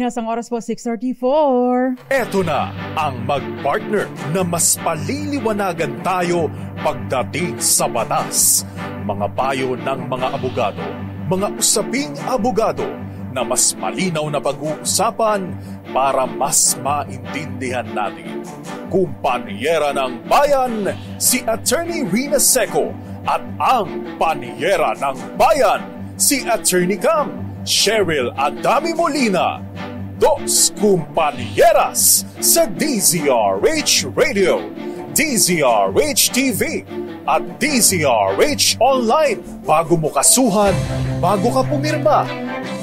Pilipinas, ang oras po 6:34. Eto na ang mag-partner na mas paliliwanagan tayo pagdating sa batas. Mga payo ng mga abogado, mga usaping abogado na mas malinaw na pag-uusapan para mas maintindihan natin. Kumpanyera ng Bayan, si Attorney Rina Seco at ang Panyera ng Bayan, si Attorney Cam Cheryl Adami Molina. Dos Kumpanieras sa DZRH Radio, DZRH TV at DZRH Online. Bago mo kasuhan, bago ka pumirma,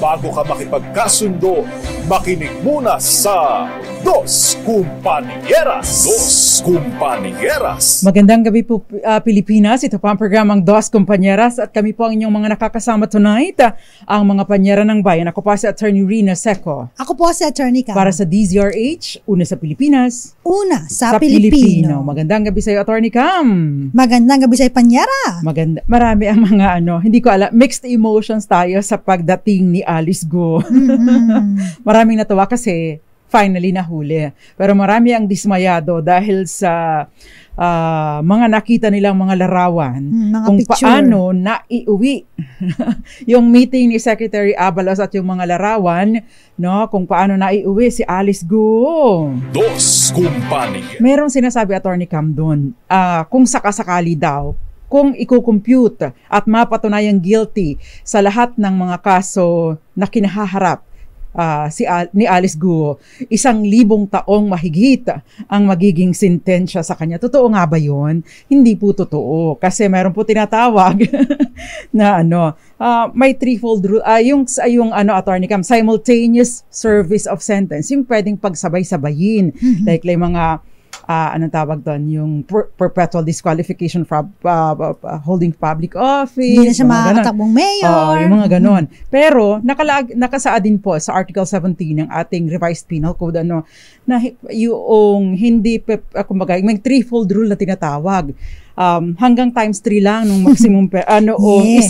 bago ka makipagkasundo, makinig muna sa Dos Kumpanieras. Dos Kumpanieras. Magandang gabi po, Pilipinas. Ito po ang programang Dos Kumpanieras at kami po ang inyong mga nakakasama tonight, ang mga panyera ng bayan. Ako po si Attorney Rina Seco. Ako po si Attorney Cam. Para sa DZRH, una sa Pilipinas, una sa Pilipino. Magandang gabi sa iyo, Attorney Cam. Magandang gabi sa iyo, Panyera. Marami ang mga hindi ko alam, mixed emotions tayo sa pagdating ni Alice Go. Maraming natuwa kasi finally nahuli. Pero marami ang dismayado dahil sa mga nakita nilang mga larawan kung picture. Paano naiuwi yung meeting ni Secretary Abalos at yung mga larawan, no, kung paano naiuwi si Alice Go. Dos Kumpanya. Merong sinasabi, Attorney Cam, doon, kung sakasakali daw, kung i-compute at mapatunayang guilty sa lahat ng mga kaso na kinahaharap ni Alice Go, 1,000 taong mahigit ang magiging sentensya sa kanya. Totoo nga ba yun? Hindi po totoo. Kasi meron po tinatawag na may threefold rule. Yung Attorney Cam, simultaneous service of sentence. Yung pwedeng pagsabay-sabayin. Like mga anong tawag doon, yung perpetual disqualification from holding public office. Hindi na siya makakatakbong mayor. Yung mga ganon. Pero nakasaad din po sa Article 17 ng ating Revised Penal Code na yung hindi, kumbaga, may threefold rule na tinatawag. Hanggang times 3 lang nung maximum yes.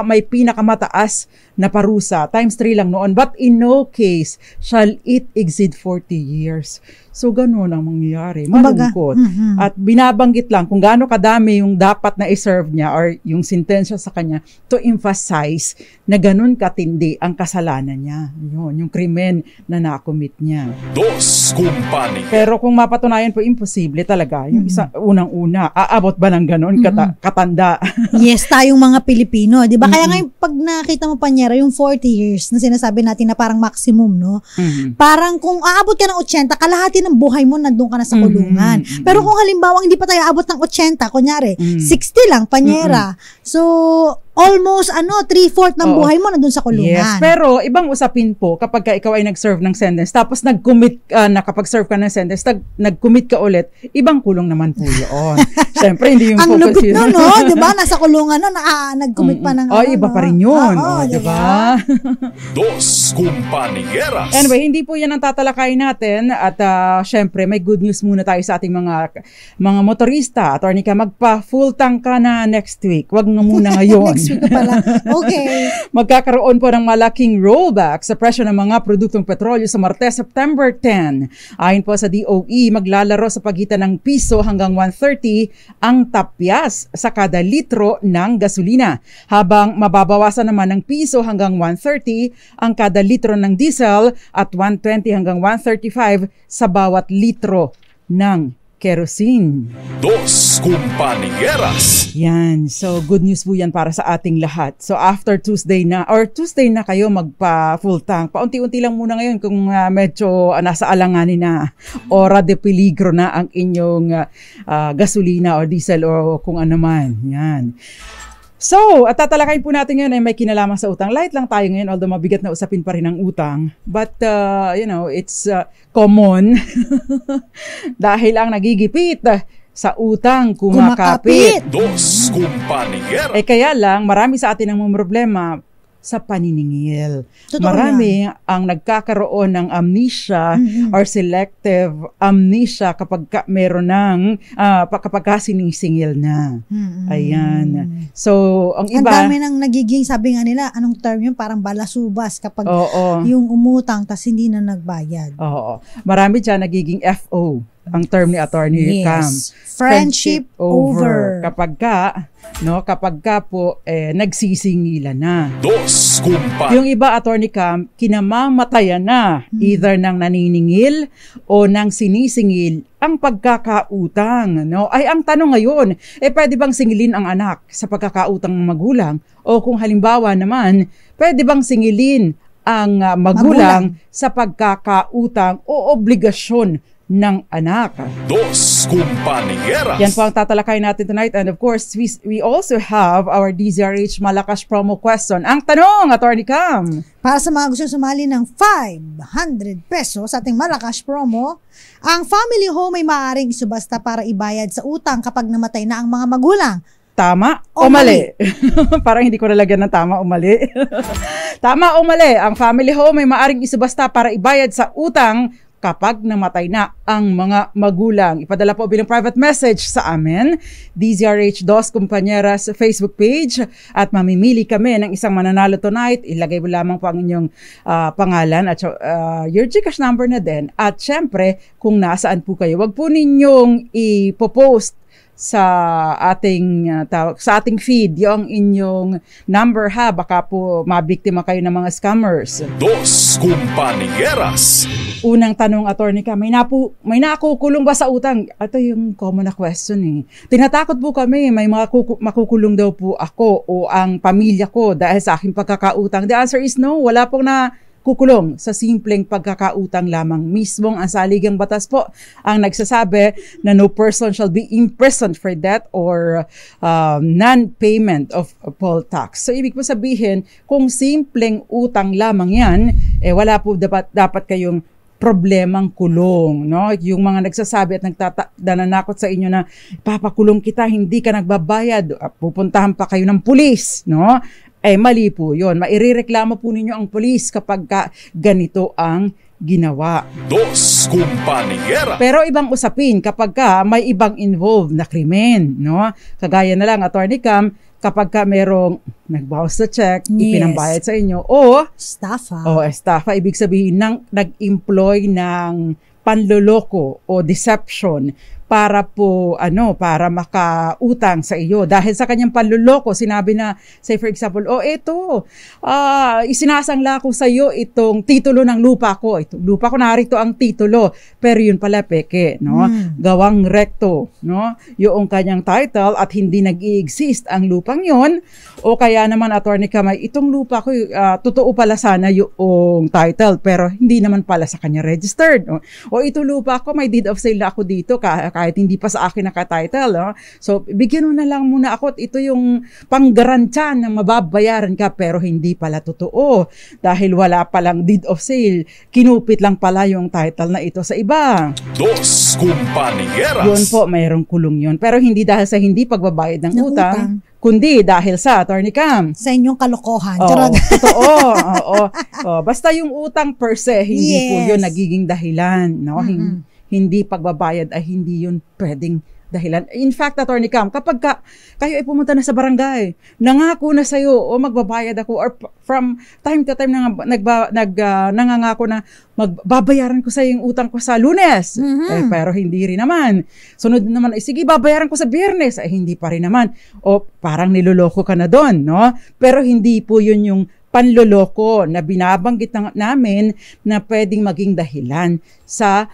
May pinakamataas na parusa, times 3 lang noon, but in no case shall it exceed 40 years. So gano'n ang mangyayari, malungkot. At binabanggit lang kung gaano kadami yung dapat na i-serve niya or yung sentensya sa kanya to emphasize na gano'n katindi ang kasalanan niya, yung krimen na nakomit niya. Dos Kumpanya. Pero kung mapatunayan po, imposible talaga. Yung unang-una, aabot ba ng gano'n katanda? Yes, tayong mga Pilipino, di ba? Kaya ngayon, pag nakita mo, Panyera, yung 40 years na sinasabi natin na parang maximum, no? Parang kung aabot ka ng 80, kalahati ng buhay mo, nandun ka na sa kulungan. Pero kung halimbawa, hindi pa tayo aabot ng 80, kunyari, 60 lang, Panyera. So, almost 3/4 ng buhay mo nandun sa kulungan. Yes, pero ibang usapin po kapag ikaw ay nag-serve ng sentence tapos nag-commit nakapag-serve ka ng sentence, nag-commit ka ulit, ibang kulong naman po 'yon. Siyempre hindi yung ang focus lupit yun. No, 'di ba? Nasa kulungan na nag-commit pa ng iba pa rin 'yun, 'di ba? Dos Kumpanieras. Anyway, hindi po 'yan ang tatalakayin natin at siyempre may good news muna tayo sa ating mga motorista. Attorney ka, magpa-full tank ka na next week. Wag nga muna ngayon. Pala. Okay. Magkakaroon po ng malaking rollback sa presyo ng mga produktong petrolyo sa Martes, September 10. Ayon po sa DOE, maglalaro sa pagitan ng piso hanggang 130 ang tapyas sa kada litro ng gasolina, habang mababawasan naman ng piso hanggang 130 ang kada litro ng diesel at 120 hanggang 135 sa bawat litro ng kerosene. Dos Kumpanieras. Yan. So, good news po yan para sa ating lahat. So, after Tuesday na kayo magpa-full tank. Paunti-unti lang muna ngayon kung medyo nasa alanganin na ora de peligro na ang inyong gasolina o diesel o kung ano man. Yan. So, at tatalakayin po natin ngayon ay may kinalaman sa utang. Light lang tayo ngayon, although mabigat na usapin pa rin ang utang. But, it's common dahil ang nagigipit sa utang kumakapit. Dos Kumpanieras. Kaya lang, marami sa atin ang problema. sa paniningil. Totoo Marami ang nagkakaroon ng amnesia or selective amnesia kapag meron ng kapag sinisingil na. Ayan. So, ang iba... Ang dami nang nagiging, sabi nga nila, anong term yun? Parang balasubas kapag yung umutang tas hindi na nagbayad. Oo. Marami dyan nagiging FO. Ang term ni Attorney Cam. Friendship over. Kapag ka po nagsisingilan na. Dos Kumpanya. Yung iba, Attorney Cam, kinamamatayan na either ng naniningil o ng sinisingil ang pagkakautang. No? Ay, ang tanong ngayon, pwede bang singilin ang anak sa pagkakautang ng magulang? O kung halimbawa naman, pwede bang singilin ang magulang sa pagkakautang o obligasyon ng anak? Dos Kumpanieras. Yan po ang tatalakay natin tonight. And of course, we also have our DZRH Malakas promo question. Ang tanong, Attorney Cam. Para sa mga gusto sumali ng 500 pesos sa ating Malakas promo, ang family home ay maaaring isubasta para ibayad sa utang kapag namatay na ang mga magulang. Tama o mali? Parang hindi ko nalagyan ng tama o mali. Tama o mali? Ang family home ay maaaring isubasta para ibayad sa utang kapag namatay na ang mga magulang. Ipadala po bilang private message sa amin, DZRH Dos Compañeras Facebook page, at mamimili kami ng isang mananalo tonight. Ilagay mo lamang po ang inyong pangalan at your GCash number na din. At syempre, kung nasaan po kayo, wag po ninyong ipopost sa ating feed yung inyong number, ha, baka po mabiktima kayo ng mga scammers. Dos Kumpanieras. Unang tanong, Attorney Cam, may nakukulong ba sa utang? Ito yung common na question eh. Tinatakot po kami, may makukulong daw po ako o ang pamilya ko dahil sa aking pagkakautang. The answer is no, wala pong kukulong sa simpleng pagkakautang lamang. Mismong ang saligang batas po ang nagsasabi na no person shall be imprisoned for debt or non-payment of poll tax. So ibig po sabihin, kung simpleng utang lamang yan, wala po dapat kayong problemang kulong, no? Yung mga nagsasabi at nananakot sa inyo na papakulong kita, hindi ka nagbabayad, pupuntahan pa kayo ng pulis, no? Mali po yun. Mairereklamo po ninyo ang pulis kapag ganito ang ginawa. Dos Kumpanieras. Pero ibang usapin kapag may ibang involved na krimen, no? Kagaya na lang, Attorney Cam, kapag merong nag-bounce na check, ipinambayad sa inyo, o estafa, ibig sabihin nag-employ ng panloloko o deception para po para makautang sa iyo dahil sa kanyang panloloko. Sinabi na, say for example, isinasangla ko sa iyo itong titulo ng lupa ko. Narito ang titulo, pero yun pala peke, no? Gawang rekto, no? Yung kanyang title at hindi nag-i-exist ang lupang yon, o kaya naman, Attorney Kamay, itong lupa ko totoo pala sana yung title pero hindi naman pala sa kanya registered, no? O ito lupa ko, may deed of sale na ako dito kahit hindi pa sa akin naka-title, no? So bigyan mo na lang muna ako at ito yung panggarantya na mababayaran ka, pero hindi pala totoo dahil wala palang deed of sale, kinupit lang pala yung title na ito sa iba. Dos Kumpanieras. Yun po, mayroong kulong yun, pero hindi dahil sa hindi pagbabayad ng utang, kundi dahil sa, Attorney Cam, sa inyong kalokohan. Totoo. Basta yung utang per se, hindi po yun nagiging dahilan, no? Hindi pagbabayad ay hindi yun pwedeng dahilan. In fact, Attorney Cam, kapag kayo ay pumunta na sa barangay, nangako na sa'yo, o magbabayad ako, or from time to time nangangako na magbabayaran ko sa yung utang ko sa Lunes, pero hindi rin naman. Sunod naman, sige, babayaran ko sa Biyernes, hindi pa rin naman. O parang niloloko ka na doon, no? Pero hindi po yun yung panloloko na binabanggit namin na pwedeng maging dahilan sa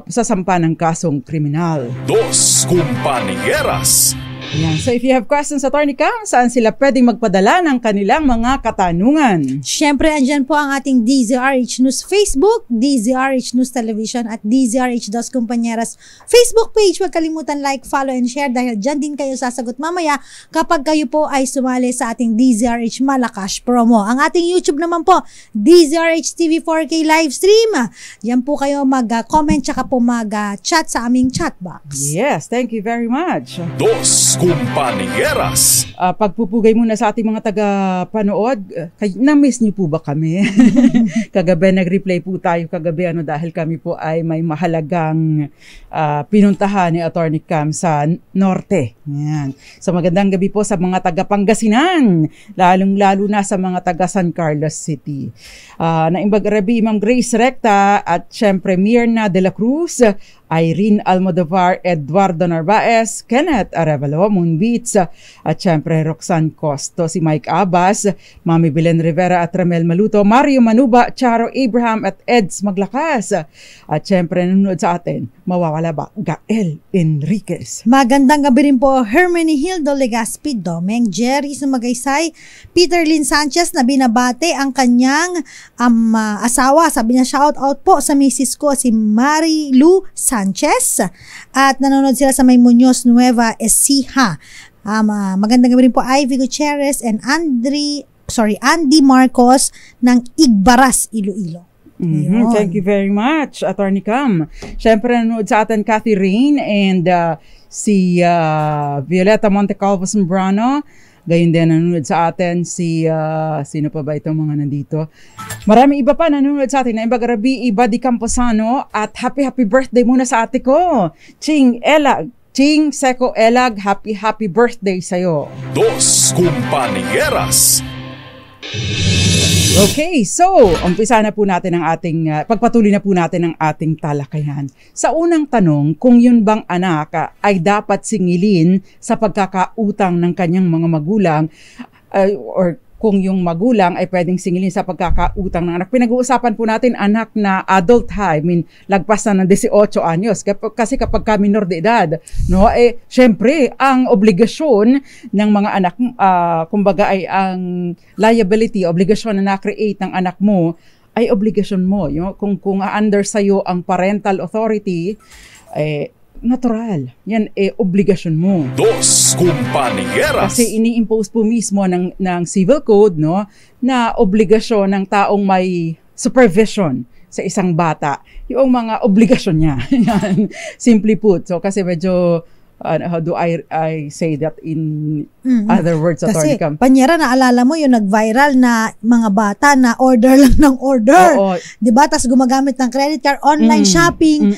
sasampa ng kasong kriminal. Dos Kumpanieras. Yan. So if you have questions, Attorney Cam, saan sila pwedeng magpadala ng kanilang mga katanungan? Siyempre, andyan po ang ating DZRH News Facebook, DZRH News Television at DZRH Dos Compañeras Facebook page. Huwag kalimutan like, follow, and share dahil dyan din kayo sasagot mamaya kapag kayo po ay sumali sa ating DZRH Malakas promo. Ang ating YouTube naman po, DZRH TV 4K live stream. Yan po kayo mag-comment tsaka po mag-chat sa aming chat box. Yes, thank you very much. Dos Kumpanieras. Pagpupugay muna sa ating mga taga-panood, na-miss niyo po ba kami? Kagabi, nag-replay po tayo kagabi dahil kami po ay may mahalagang pinuntahan ni Attorney Cam sa Norte. Yan. So magandang gabi po sa mga taga-Pangasinan, lalong-lalo na sa mga taga-San Carlos City. Naimbag Rabi, Ma'am Grace Recta at syempre Mirna de la Cruz, Irene Almodovar, Eduardo Narvaez, Kenneth Arevalo, Moon Beats, at syempre Roxanne Costo, si Mike Abbas, Mami Belen Rivera at Ramel Maluto, Mario Manuba, Charo Abraham at Eds Maglakas. At syempre nanonood sa atin, mawawala ba, Gael Enriquez. Magandang gabi rin po, Hermione Hildo Legaspi, Domeng Jerry Sumagaysay, Peter Lynn Sanchez na binabate ang kanyang asawa. Sabi niya, shout out po sa misis ko, si Mari Lou Sanchez, at nanonood sila sa May Muñoz Nueva Ecija. Magandang gabi rin po Ivy Gutierrez and Andy Marcos ng Igbaras, Iloilo. Thank you very much, Attorney Cam. Siyempre nanonood sa atin Cathy Rain and si Violeta Montecalvo Zambrano. Gayun din nanonood sa atin si sino pa ba itong mga nandito? Marami iba pa nanonood sa atin. Naimbag Rabi, Iba di Camposano, at happy birthday muna sa ate ko, Ching Seco Elag, happy birthday sa'yo. Dos Kumpanieras. Okay, so umpisa na po natin ang ating pagpatuloy na po natin ang ating talakayan. Sa unang tanong, kung yun bang anak ay dapat singilin sa pagkakautang ng kanyang mga magulang, or kung yung magulang ay pwedeng singilin sa pagkakautang ng anak. Pinag-uusapan po natin anak na adult ha, lagpas na ng 18 anyos. Kasi kapag ka minor de edad, syempre, ang obligasyon ng mga anak, kumbaga ay ang liability, obligasyon na na-create ng anak mo, ay obligasyon mo. Kung under sa'yo ang parental authority, natural. Yan obligasyon mo. Dos Kumpanieras. Kasi ini-impose po mismo ng civil code na obligasyon ng taong may supervision sa isang bata. Yung mga obligasyon niya. Yan. Simply put. So kasi medyo how do I say that in other words, Attorney Cam? Kasi, Panyera, naalala mo yung nag-viral na mga bata na order lang ng order. Oo. Diba? Tapos gumagamit ng credit card, online shopping.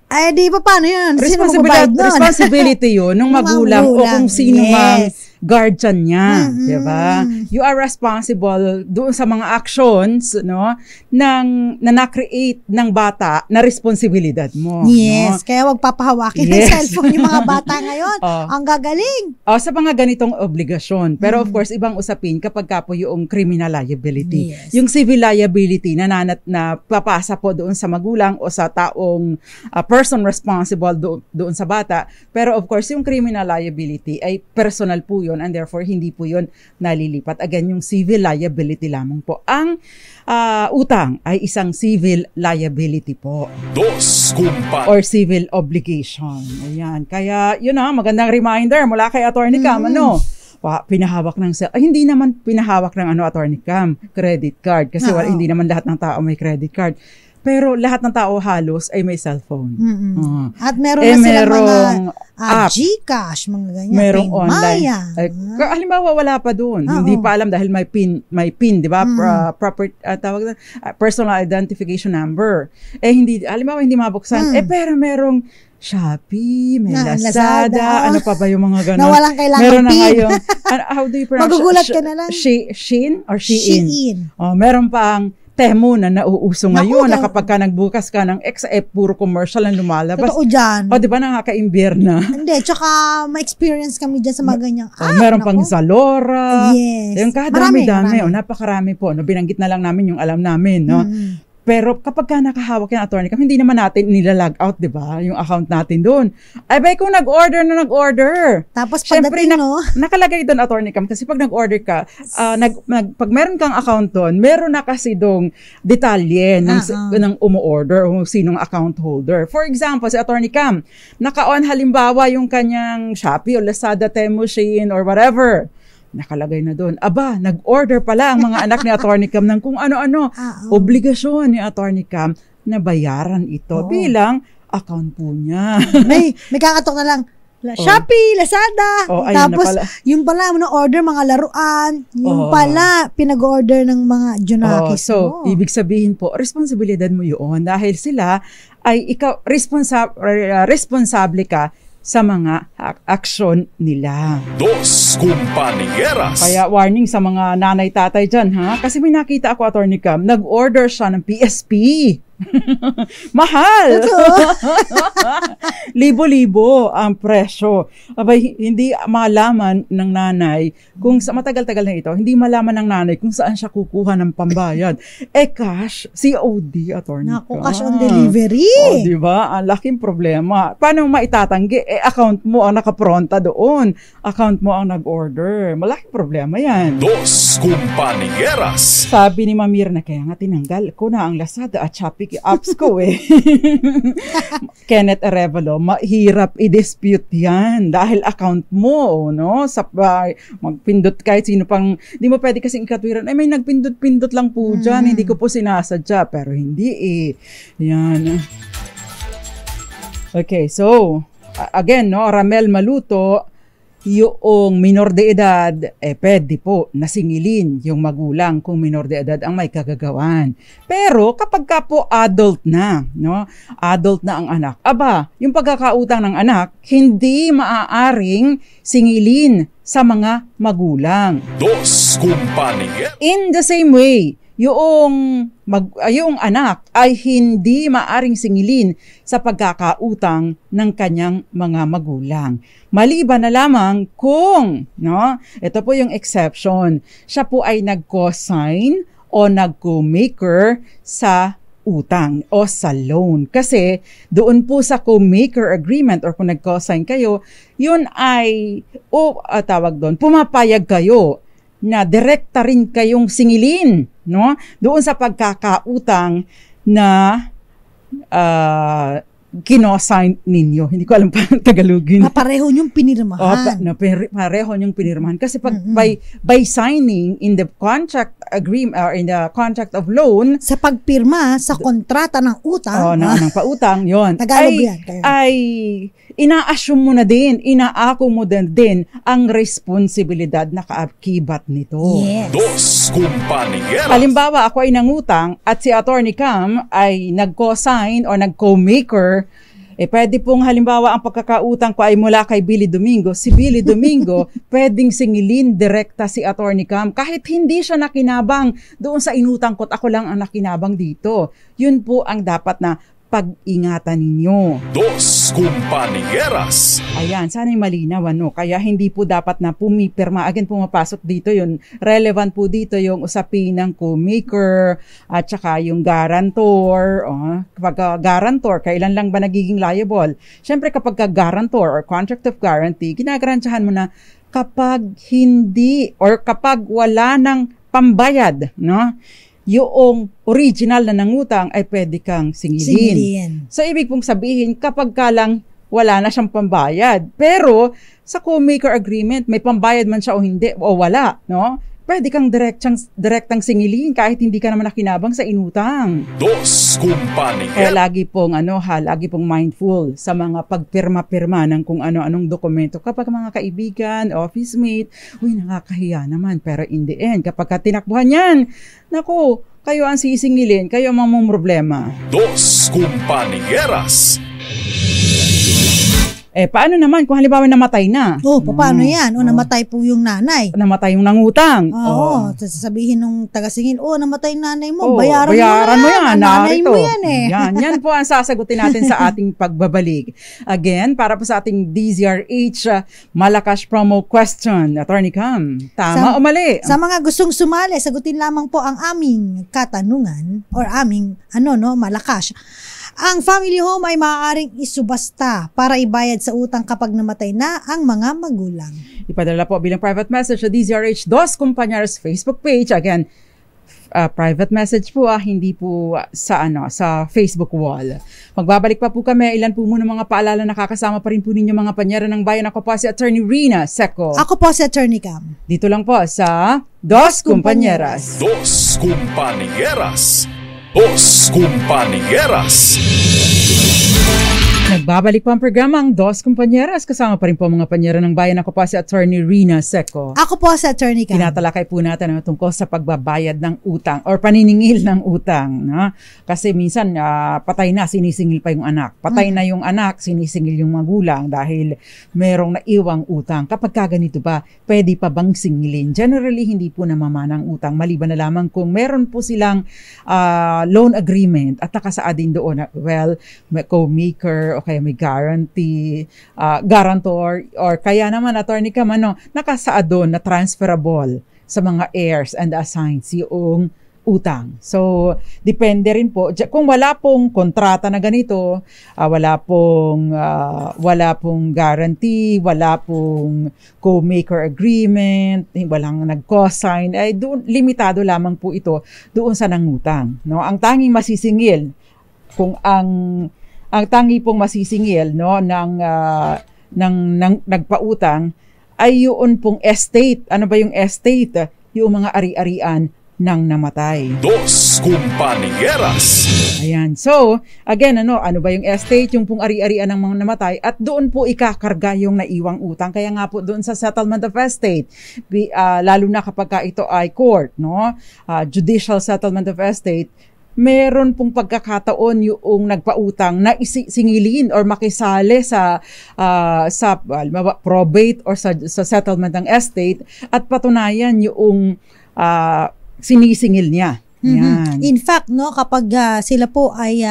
Ay, di ba paano yun? Responsibility yun ng magulang o kung sino mang guardian niya, di ba? You are responsible doon sa mga actions, na na-create ng bata na responsibilidad mo. Yes, kaya wag papahawakin ng cellphone yung mga bata ngayon. Ang gagaling. Sa mga ganitong obligasyon. Pero of course, ibang usapin kapag ka po yung criminal liability. Yes. Yung civil liability na papasa po doon sa magulang o sa taong person responsible doon sa bata. Pero of course, yung criminal liability ay personal po yun, and therefore hindi po yun nalilipat. Again, yung civil liability lamang po. Ang utang ay isang civil liability po. Dos Kumpanieras. Or civil obligation. Ayan. Kaya yun magandang reminder mula kay Attorney Cam. Pinahawak ng hindi naman pinahawak ng Attorney Cam, credit card. Kasi hindi naman lahat ng tao may credit card. Pero lahat ng tao halos ay may cellphone. At meron na silang mga GCash, mga ganyan. Merong online. Halimbawa, wala pa doon. Hindi pa alam dahil may PIN, di ba? Personal identification number. Halimbawa, hindi mabuksan. Pero merong Shopee, may Lazada, ano pa ba yung mga ganun? Na walang kailangan meron PIN. Na ngayon, how do you pronounce? Magugulat ka na lang. Shein or Shein? Shein. Meron pang Temu na nauuso ngayon na kapag ka nagbukas ka ng XF, puro commercial ang lumalabas. Totoo dyan. Di ba nakaka-imbier na? Hindi, tsaka ma-experience kami dyan sa mga ganyang meron pang Zalora. Yes. Yung kadami-dami. Napakarami po. Binanggit na lang namin yung alam namin. Pero kapag ka nakahawak yung Attorney Cam, hindi naman natin nilalag out, di ba? Yung account natin doon. Ay, bay, kung nag-order. Tapos syempre, pagdating, nakalagay doon, Attorney Cam, kasi pag nag-order ka, pag meron kang account doon, meron na kasi doong detalye ng umu-order o sinong account holder. For example, si Attorney Cam, naka-on halimbawa yung kanyang Shopee o Lazada, Temu, Shein, or whatever. Nakalagay na doon. Aba, nag-order pala ang mga anak ni Attorney Cam ng kung ano-ano. Obligasyon ni Attorney Cam na bayaran ito bilang account po niya. may kakatok na lang, Shopee, Lazada. Ayan Tapos, na pala. yung pala, order mga laruan. Yung pala, pinag-order ng mga junakis so, ibig sabihin po, responsibilidad mo yun dahil sila ay ikaw, responsable ka sa mga aksyon nila. Dos Compañeras. Kaya warning sa mga nanay-tatay dyan, ha? Kasi may nakita ako, Atty. Cam, nag-order siya ng PSP. Mahal! Libo-libo ang presyo. Abay, hindi malaman ng nanay kung sa matagal-tagal na ito, hindi malaman ng nanay kung saan siya kukuha ng pambayad. Cash, COD, Atty. Naku, cash on delivery. Diba? Ang laking problema. Paano maitatanggi? Account mo ang nakapronta doon. Account mo ang nag-order. Malaking problema yan. Dos Compañeras. Sabi ni Mamir na kaya nga tinanggal ko na ang Lazada at Shopee apps ko Kenneth Arevalo, mahirap i-dispute yan dahil account mo, no? Magpindot kahit sino pang, di mo pwede kasing ikatwiran, may nagpindot-pindot lang po dyan, hindi ko po sinasadya, pero hindi Yan. Okay, so, again, no, Ramel Maluto, yung minor de edad, pwede po nasingilin yung magulang kung minor de edad ang may kagagawan. Pero kapag ka po adult na, no? Adult na ang anak, yung pagkakautang ng anak, hindi maaaring singilin sa mga magulang. Dos Compañeras. In the same way, yung anak ay hindi maaring singilin sa pagkakautang ng kanyang mga magulang. Maliban na lamang kung, no, ito po yung exception, siya po ay nag-co-sign o nag-co-maker sa utang o sa loan. Kasi doon po sa co-maker agreement or kung nag-co-sign kayo, yun ay, tawag doon, pumapayag kayo na direkta rin kayong singilin, no? Doon sa pagkakautang na kino-sign ninyo. Hindi ko alam pa ang Tagalogin. Pareho niyong pinirmahan. Pareho niyong pinirmahan. Kasi pag by signing in the contract agreement or in the contract of loan, sa pagpirma sa kontrata ng utang, ng pautang, yon Tagalog yan. Ay ina-assume mo na din, inaako mo din ang responsibilidad na kaakibat nito. Yes. Dos Compañeras. Halimbawa, ako ay nangutang at si Atty. Cam ay nag-co-sign o nag-co-maker, pwede pong halimbawa ang pagkakautang ko ay mula kay Billy Domingo. Si Billy Domingo pwedeng singilin direkta si Atty. Cam kahit hindi siya nakinabang doon sa inutang ko at ako lang ang nakinabang dito. Yun po ang dapat na pag-ingatan ninyo. Dos Compañeras. Ayan, sana yung malinaw, no? Kaya hindi po dapat na pumipirma. Again, pumapasok dito yun. Relevant po dito yung usapin ng co-maker at saka yung guarantor. Kapag guarantor, kailan lang ba nagiging liable? Siyempre kapag guarantor or contract of guarantee, ginagarantiyahan mo na kapag hindi or kapag wala ng pambayad, no? Yung original na nangutang ay pwede kang singilin. So, ibig pong sabihin, kapag ka lang wala na siyang pambayad. Pero, sa co-maker agreement, may pambayad man siya o hindi, o wala, no? Pwede kang direktang singilin kahit hindi ka naman nakinabang sa inutang. Dos Compañeras. Kaya lagi pong mindful sa mga pagpirma-pirma ng kung ano-anong dokumento. Kapag mga kaibigan, office mate, nakakahiya naman. Pero in the end, kapag tinakbuhan yan, naku, kayo ang sisingilin, kayo ang mamumroblema. Dos Compañeras. Paano naman kung halimbawa namatay na? Paano yan? Namatay po yung nanay. Namatay yung nangutang. Sasabihin nung taga-singil, namatay yung nanay mo, bayaran mo yan. Nanay mo yan Yan po ang sasagutin natin sa ating pagbabalik. Again, para po sa ating DZRH Malakas promo question. Attorney Cam, tama o mali? Sa mga gustong sumali, sagutin lamang po ang aming katanungan or aming Malakas. Ang family home ay maaaring isubasta para ibayad sa utang kapag namatay na ang mga magulang. Ipadala po bilang private message sa DZRH Dos Compañeras Facebook page. Again, private message po, hindi po sa Facebook wall. Magbabalik pa po kami. Ilan po muna mga paalala, nakakasama pa rin po ninyo mga panyera ng bayan. Ako po si Attorney Rina Seco. Ako po si Attorney Cam. Dito lang po sa Dos Compañeras. Dos Compañeras. Dos Compañeras. Nagbabalik po ang programang Dos Kumpanyeras. Kasama pa rin po mga panyera ng bayan. Ako pa si Attorney Rina Seco. Ako po si Attorney Cam. Tinatalakay po natin ang tungkol sa pagbabayad ng utang or paniningil ng utang. No? Kasi minsan patay na, sinisingil pa yung anak. Patay na yung anak, sinisingil yung magulang dahil merong naiwang utang. Kapag kaganito ba, pwede pa bang singilin? Generally, hindi po namamana ang utang. Maliban na lamang kung meron po silang loan agreement at nakasaad din doon na, well, may co-maker o kaya may guarantee, guarantor, or kaya naman, Attorney Cam, nakasaad doon na transferable sa mga heirs and assigns yung utang. So, depende rin po. Kung wala pong kontrata na ganito, wala pong guarantee, wala pong co-maker agreement, walang nag-co-sign, ay doon, limitado lamang po ito doon sa nangutang. No? Ang tanging masisingil, kung ang tangi pong masisingil ng nagpautang ay yun pong estate. Ano ba yung estate? Yung mga ari-arian ng namatay. Dos Compañeras. Ayan. So, again, ano ba yung estate? Yung pong ari-arian ng mga namatay at doon po ikakarga yung naiwang utang. Kaya nga po doon sa settlement of estate, lalo na kapag ito ay court, no? Judicial settlement of estate, meron pong pagkakataon yung nagpautang na singilin or makisali sa probate or sa settlement ng estate at patunayan yung sinisingil niya. Yan. In fact, no, kapag sila po ay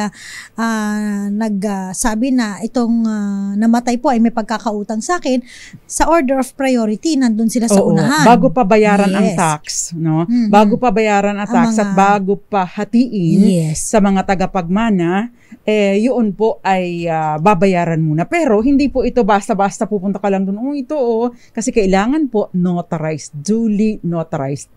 nagsabi na itong namatay po ay may pagkakautang sa akin, sa order of priority, nandun sila sa unahan. Bago pa bayaran ang tax, no? Bago pa bayaran ang tax at bago pa hatiin sa mga tagapagmana, yun po ay babayaran muna. Pero hindi po ito basta-basta pupunta ka lang doon. Kasi kailangan po notarized, duly notarized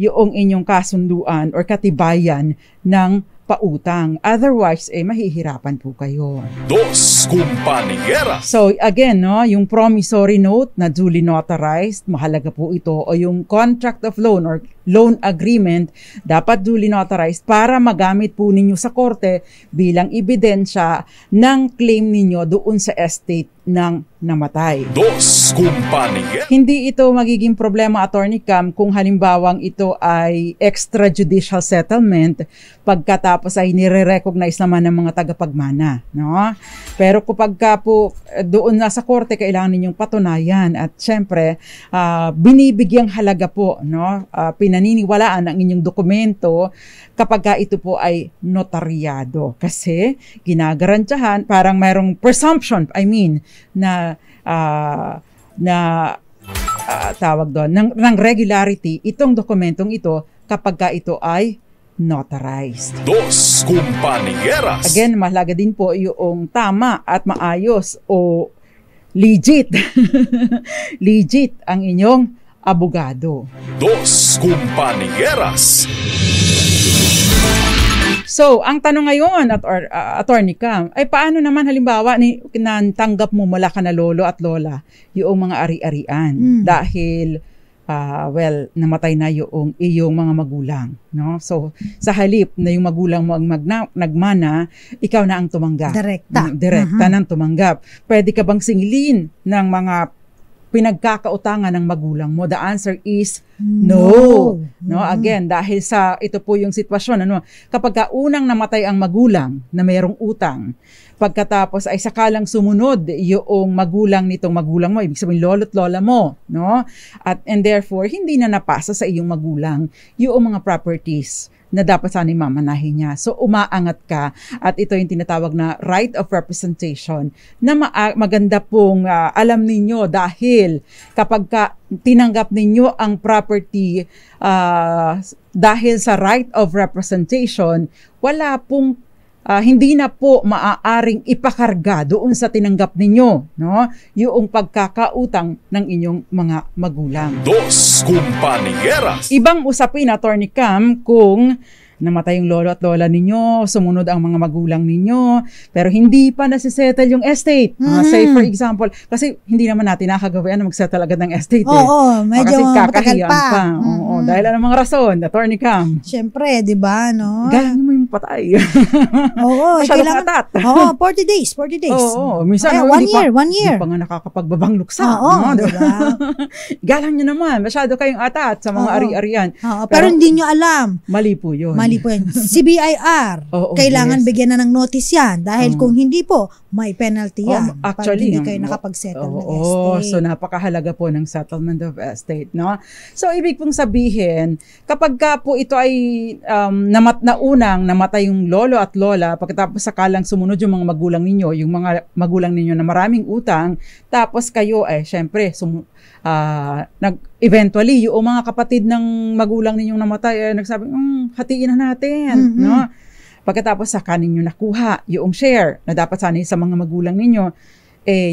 yung inyong kasunduan or katibayan ng pautang. Otherwise, mahihirapan po kayo. Dos Compañeras. So, again, no, yung promissory note na duly notarized, mahalaga po ito, o yung contract of loan or loan agreement, dapat duly notarized para magamit po ninyo sa korte bilang ebidensya ng claim ninyo doon sa estate ng namatay. Dos Compañeras. Hindi ito magiging problema, Attorney Cam, kung halimbawang ito ay extrajudicial settlement pagkatapos ay nire-recognize naman ng mga tagapagmana, no? Pero kapag po doon na sa korte, kailangan ninyong patunayan at syempre binibigyang halaga po, no? Pinaniniwalaan ang inyong dokumento kapag ito po ay notaryado kasi ginagarantiyahan, parang mayroong presumption, tawag doon ng regularity itong dokumentong ito kapag ito ay notarized. Dos Compañeras. Again, mahalaga din po yung tama at maayos o legit legit ang inyong abogado. Dos Compañeras. So, ang tanong ngayon, Attorney Cam, ay paano naman halimbawa nantanggap mo mula ka na lolo at lola yung mga ari-arian dahil namatay na yung iyong mga magulang, no? So, sa halip na yung magulang mo ang nagmana, ikaw na ang tumanggap. Direkta nang tumanggap. Pwede ka bang singilin ng mga pinagkakautangan ng magulang mo? The answer is no. No, again, dahil sa ito po yung sitwasyon, kapag unang namatay ang magulang na mayroong utang, pagkatapos ay sakalang sumunod yung magulang nitong magulang mo, ibig sabihin lolo't lola mo, no? And therefore, hindi na napasa sa iyong magulang yung mga properties na dapat sana mamanahin niya. So, umaangat ka at ito yung tinatawag na right of representation na maganda pong alam ninyo dahil kapag tinanggap ninyo ang property dahil sa right of representation, wala pong hindi na po maaaring ipakarga doon sa tinanggap ninyo, no? Yung pagkakautang ng inyong mga magulang. Dos Compañeras. Ibang usapin, Attorney Cam, kung namatay yung lolo at lola ninyo, sumunod ang mga magulang ninyo, pero hindi pa nasisettle yung estate. Say for example, kasi hindi naman natin nakagawian na magsettle agad ng estate. Medyo matagal pa. Dahil anong mga rason, Attorney Cam? Siyempre, di ba, no? Galing mo yung patay. Oo, Masyadong atat. Oo, 40 days. Oo, minsan, Kaya, hindi one year. Hindi pa nga nakakapagbabang luksa. Oo, no? diba? Galang nyo naman, masyado kayong atat sa mga Oo. ari-arian. Oo, pero hindi nyo alam. Mali po yun. CBIR, Oo, kailangan yes. bigyan na ng notice yan. Dahil kung hindi po, may penalty yan. Actually, pag hindi kayo nakapag-settle ng estate. So napakahalaga po ng settlement of estate, no? So ibig pong sabihin, kapag ka po ito ay namatay yung lolo at lola, pagkatapos sakalang sumunod yung mga magulang ninyo, yung mga magulang ninyo na maraming utang, tapos kayo syempre eventually yung mga kapatid ng magulang ninyong namatay nagsabi, hatiin na natin, no? Pagkatapos saka ninyo nakuha yung share na dapat sana sa mga magulang ninyo,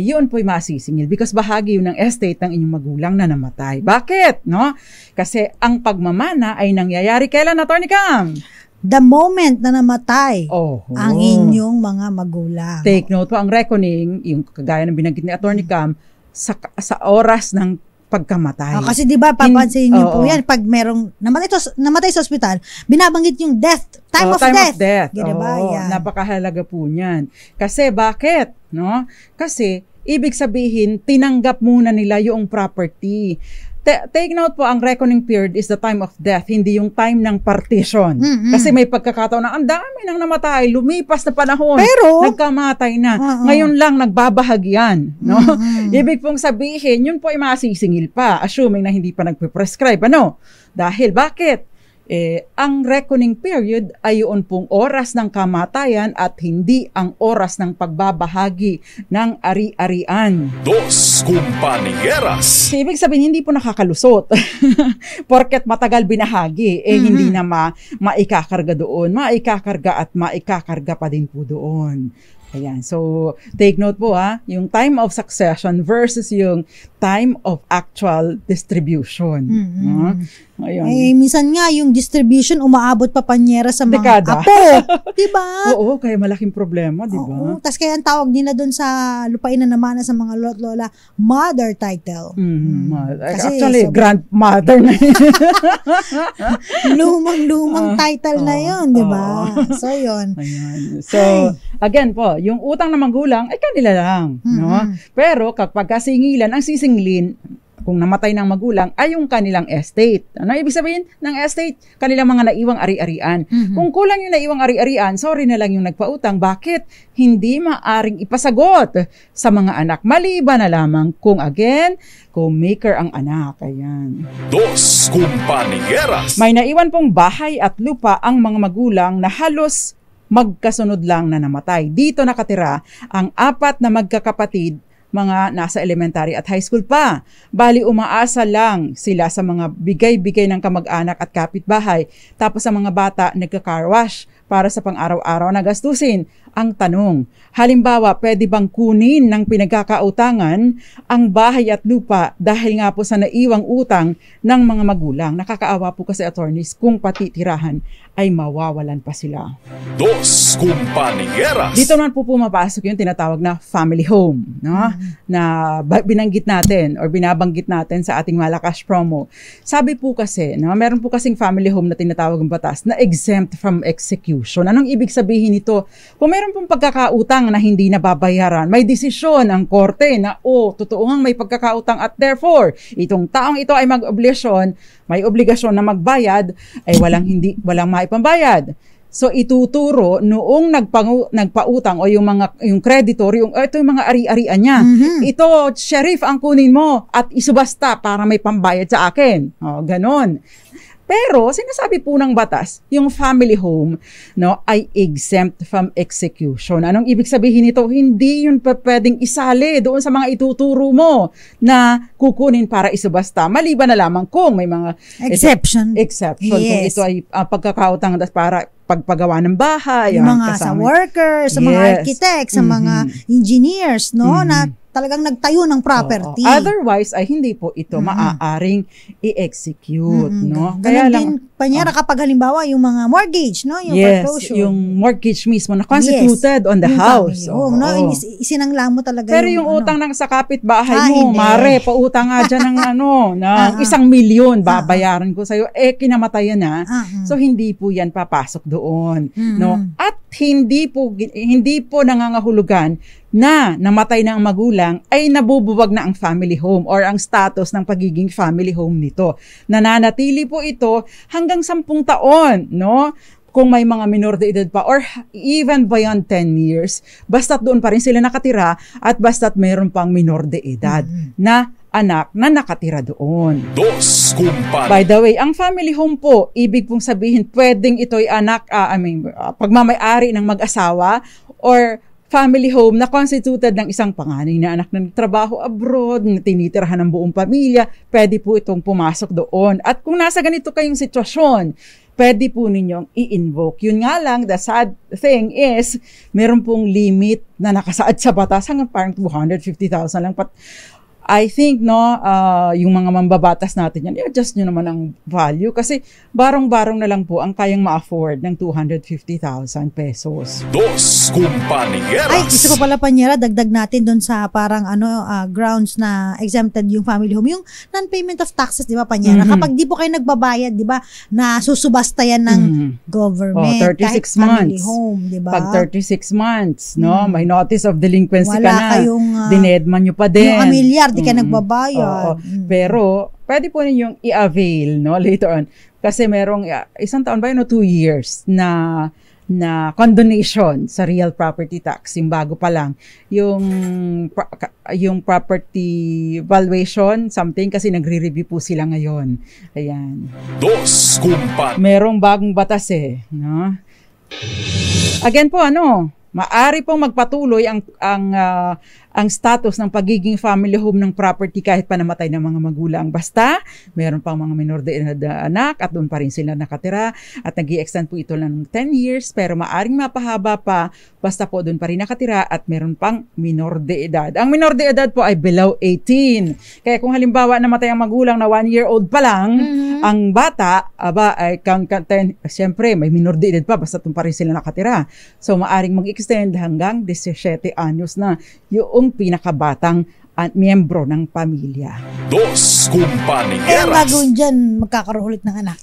yun po'y masisingil because bahagi yun ng estate ng inyong magulang na namatay. Bakit? No? Kasi ang pagmamana ay nangyayari kailan, Atty. Cam? The moment na namatay ang inyong mga magulang. Take note po, ang reckoning, yung kagaya ng binanggit ni Atty. Cam, sa oras ng pagkamatay. Kasi di ba papansin niyo po yan, pag merong namatay sa ospital, binabanggit yung time of death. Diba? Napakahalaga po niyan. Kasi bakit? No? Kasi ibig sabihin, tinanggap muna nila yung property. Take note po, ang reckoning period is the time of death, hindi yung time ng partition. Kasi may pagkakataon na ang dami nang namatay, lumipas na panahon, pero nagkamatay na. Ngayon lang nagbabahagyan. No? Ibig pong sabihin, yun po ay masisingil pa, assuming na hindi pa nagpe-prescribe. Ano? Dahil bakit? Ang reckoning period ay yun pong oras ng kamatayan at hindi ang oras ng pagbabahagi ng ari-arian. Dos Compañeras. Ibig sabihin, hindi po nakakalusot. Porket matagal binahagi, hindi na maikakarga doon. Maikakarga at maikakarga pa din po doon. Ayan. So, take note po yung time of succession versus yung time of actual distribution. Ayun. Minsan nga, yung distribution umaabot pa panyera sa mga dekada. apo. Diba? Oo, kaya malaking problema, diba? Oo, tas kaya ang tawag nila doon sa lupain na namana sa mga lola, mother title. Actually, grandmother na yun. Lumang title na yun, diba? So, yun. Ayan. So, again po, yung utang ng magulang ay kanila lang. No? Pero kapag kasingilan, ang sisingilin, kung namatay ng magulang, ay yung kanilang estate. Ano ibig sabihin ng estate? Kanilang mga naiwang ari-arian. Kung kulang yung naiwang ari-arian, sorry na lang yung nagpautang. Bakit? Hindi maaring ipasagot sa mga anak. Maliban na lamang kung maker ang anak. Ayan. Dos Compañeras. May naiwan pong bahay at lupa ang mga magulang na halos magkasunod lang na namatay. Dito nakatira ang 4 na magkakapatid, mga nasa elementary at high school pa. Bali, umaasa lang sila sa mga bigay-bigay ng kamag-anak at kapitbahay. Tapos sa mga bata, nagka-car wash para sa pang-araw-araw na gastusin. Ang tanong, halimbawa, pwede bang kunin ng pinagkakautangan ang bahay at lupa dahil nga po sa naiwang utang ng mga magulang? Nakakaawa po kasi, attorneys, kung pati tirahan ay mawawalan pa sila. Dos Compañeras. Dito naman po pumapasok yung tinatawag na family home, no? Na binanggit natin or binabanggit natin sa ating Malakas promo. Sabi po kasi, no, meron po kasing family home na tinatawag ng batas na exempt from execution. Anong ibig sabihin nito? Kung meron pong pagkakautang na hindi nababayaran, may desisyon ang korte na totoo ngang may pagkakautang at therefore itong taong ito ay may obligasyon na magbayad, ay walang maipambayad. So ituturo noong nagpautang o yung creditor, ito yung mga ari-arian niya. Ito, sheriff, ang kunin mo at isubasta para may pambayad sa akin. Ganon. Pero sinasabi po ng batas, yung family home, no, ay exempt from execution. Anong ibig sabihin nito? Hindi yun pwedeng isali doon sa mga ituturo mo na kukunin para isubasta. Maliban na lamang kung may mga exception. Yes. Kung ito ay pagkakautang para pagpagawa ng bahay. Yung mga sa workers, sa mga architects, sa mga engineers, no, na talagang nagtayo ng property. Otherwise, ay hindi po ito maaaring i-execute, no? Kaya lang, Panyera, kapag halimbawa yung mga mortgage, no? Yung foreclosure. Yung mortgage mismo na constituted on the house. No? Isinangla mo talaga. Pero yung utang ng sa kapitbahay mo, mare, pautang nga dyan ng ng 1 million, babayaran ko sa'yo, kinamatayan na. So, hindi po yan papasok doon, no? At hindi po nangangahulugan na namatay na ang magulang ay nabubuwag na ang family home or ang status ng pagiging family home nito. Nananatili po ito hanggang 10 taon, no? Kung may mga minor de edad pa or even beyond 10 years, basta't doon pa rin sila nakatira at basta't mayroon pang minor de edad na anak na nakatira doon. By the way, ang family home po, ibig pong sabihin, pwedeng ito'y anak, pagmamay-ari ng mag-asawa or family home na constituted ng isang panganay na anak na nagtrabaho abroad, na tinitirahan ng buong pamilya, pwede po itong pumasok doon. At kung nasa ganito kayong sitwasyon, pwede po ninyong i-invoke. Yun nga lang, the sad thing is, meron pong limit na nakasaad sa batas, hanggang parang 250,000 lang. I think, yung mga mambabatas natin yan, i-adjust nyo naman ang value kasi barong-barong na lang po ang kayang ma-afford ng 250,000 pesos. Ay, isa ko pala, Panyera, dagdag natin doon sa parang grounds na exempted yung family home. Yung non-payment of taxes, di ba, Panyera? Kapag di po kayo nagbabayad, di ba, na susubasta yan ng government. 36 months. Family home, di ba? Pag 36 months, may notice of delinquency wala ka na. Kayong, dinedman nyo pa din. Yung amilyar, di ka nagbabayad. Pero, pwede po ninyong i-avail, later on. Kasi merong, 1 taon ba yun, 2 years na condonation sa real property tax, yung bago pa lang, yung property valuation, something, kasi nagre-review po sila ngayon. Ayan. Merong bagong batas no? Again po, maari pong magpatuloy ang status ng pagiging family home ng property kahit pa namatay ng mga magulang. Basta, meron pang mga minor de edad anak at doon pa rin sila nakatira at nag-i-extend po ito lang ng 10 years pero maaring mapahaba pa basta po doon pa rin nakatira at meron pang minor de edad. Ang minor de edad po ay below 18. Kaya kung halimbawa namatay ang magulang na 1-year-old pa lang, ang bata, ay count 10, siyempre may minor de edad pa basta doon pa rin sila nakatira. So, maaring mag-extend hanggang 17 anyos na yung pinakabatang miyembro ng pamilya. Kaya gagawin dyan, magkakaroon ulit ng anak.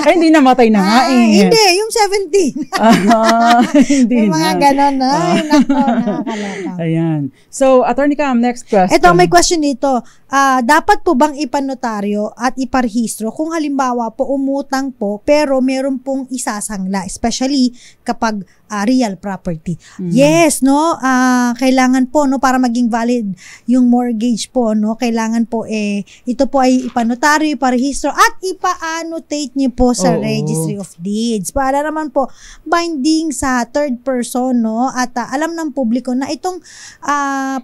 Ay, hindi namatay na nga Hindi, yung 17. Hindi yung mga ganon na. Nakakalata. Ayan. So, Attorney Cam, next question. Ito, may question dito. Dapat po bang ipanotaryo at iparehistro kung halimbawa po umutang po pero meron pong isasangla, especially kapag real property? Yes, kailangan po para maging valid yung mortgage po, kailangan po ito po ay ipanotaryo, iparehistro at ipa-annotate niyo po sa Registry of Deeds para naman po binding sa third person, at alam ng publiko na itong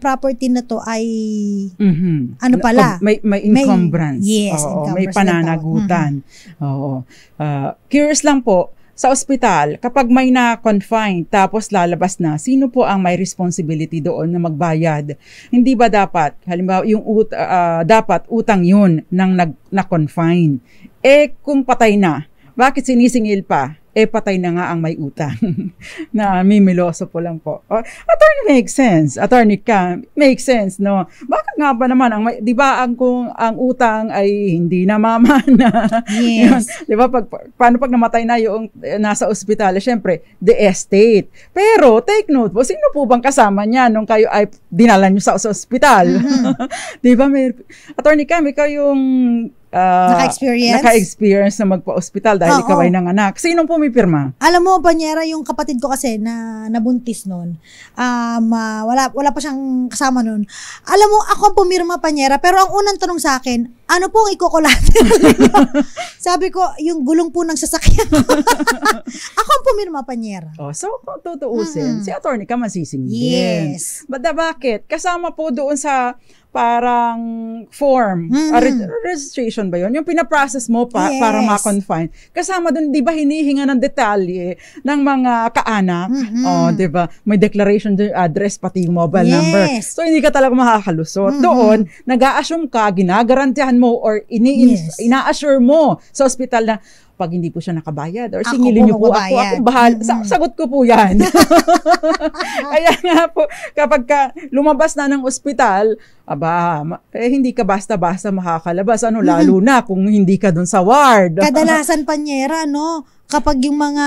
property na to ay pala. May encumbrance. Yes, may pananagutan. Curious lang po, sa ospital, kapag may na-confine tapos lalabas na, sino po ang may responsibility doon na magbayad? Hindi ba dapat, halimbawa, dapat utang yun ng na-confine? Kung patay na, bakit sinisingil pa? Patay na nga ang may utang. Na mimiloso po lang po. Attorney, makes sense. Attorney Cam, makes sense, no? Bakit nga ba naman, di ba kung ang utang ay hindi na mamana? Yes. Di ba, paano pag namatay na yung nasa ospital? Siyempre, the estate. Pero, take note po, sino po bang kasama niya nung kayo ay dinala nyo sa ospital? Di ba, Attorney Cam, ikaw yung naka-experience na magpa-ospital dahil ikaw ay nanganak. Sinong pumipirma? Alam mo, Panyera, yung kapatid ko kasi na nabuntis noon, wala pa siyang kasama noon. Alam mo, ako ang pumirma, Panyera, pero ang unang tanong sa akin, ano pong ikukulate? Sabi ko, yung gulong po ng sasakyan. Ako ang pumirma, Panyera. So, kung tutuusin, si Attorney ka masisingil. Yes. Bakit? Kasama po doon sa parang form, registration ba yun? Yung pinaprocess mo para ma-confine. Kasama dun, di ba, hinihinga ng detalye ng mga kaanak. Di ba? May declaration address, pati yung mobile number. So, hindi ka talaga makakalusot. Doon, nag-a-assume ka, ginagarantihan mo, or ina-assure mo sa ospital na pag hindi po siya nakabayad or singilin niyo po ako bahala. Sagot ko po yan. Kaya nga po, kapag lumabas na ng ospital, hindi ka basta-basta makakalabas. Lalo na kung hindi ka dun sa ward. Kadalasan, Panyera, no? Kapag yung mga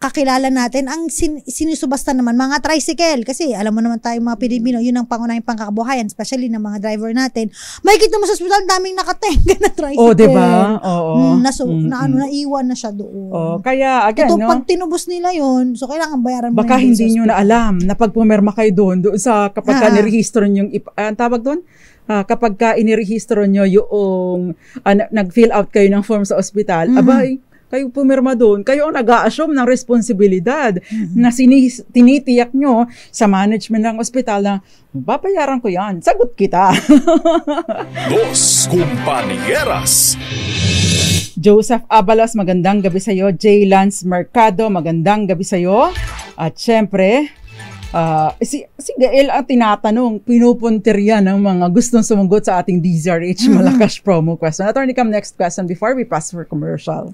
kakilala natin, ang sinusubasta naman, mga tricycle. Kasi alam mo naman tayo mga Pilipino, yun ang pangunahing pangkakabuhayan, especially ng mga driver natin. Makikita mo sa ospital, daming nakatenga na tricycle. Diba? Oo. Naiwan na siya doon. Kaya, again, pag tinubos nila yun, so kailangan bayaran mo. Baka hindi nyo na alam na pag pumirma kayo doon sa kapag ka nirehistro nyo ang tawag doon? Kapag ka inirehistro nyo yung nag-fill out kayo ng form sa ospital, kayo pumirma doon, kayo ang nag-a-assume ng responsibilidad na tinitiyak nyo sa management ng ospital na babayaran ko yan, sagot kita. Dos Compañeras. Joseph Abalos, magandang gabi sa'yo. J. Lance Mercado, magandang gabi sa'yo. At syempre, si Gael ang tinatanong, pinupuntir yan ng mga gustong sumagot sa ating DZRH Malakas promo question. Attorney Cam, next question before we pass for commercial.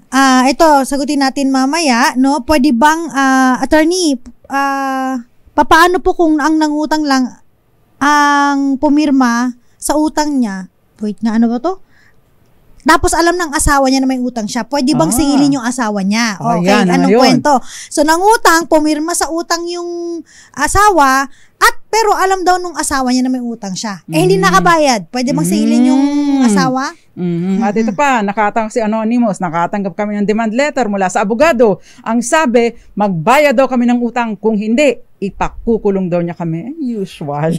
Ito, sagutin natin mamaya, no? Pwede bang, attorney, papaano po kung ang nangutang lang ang pumirma sa utang niya? Wait nga, ano ba to? Tapos alam ng asawa niya na may utang siya. Pwede bang singilin yung asawa niya? Okay, anong kwento? So, nangutang, pumirma sa utang yung asawa, pero alam daw nung asawa niya na may utang siya. Hindi nakabayad. Pwede bang singilin yung asawa? At ito pa, si Anonymous, nakatanggap kami ng demand letter mula sa abogado. Ang sabi, magbayad daw kami ng utang. Kung hindi, ipakukulong daw niya kami. Usual.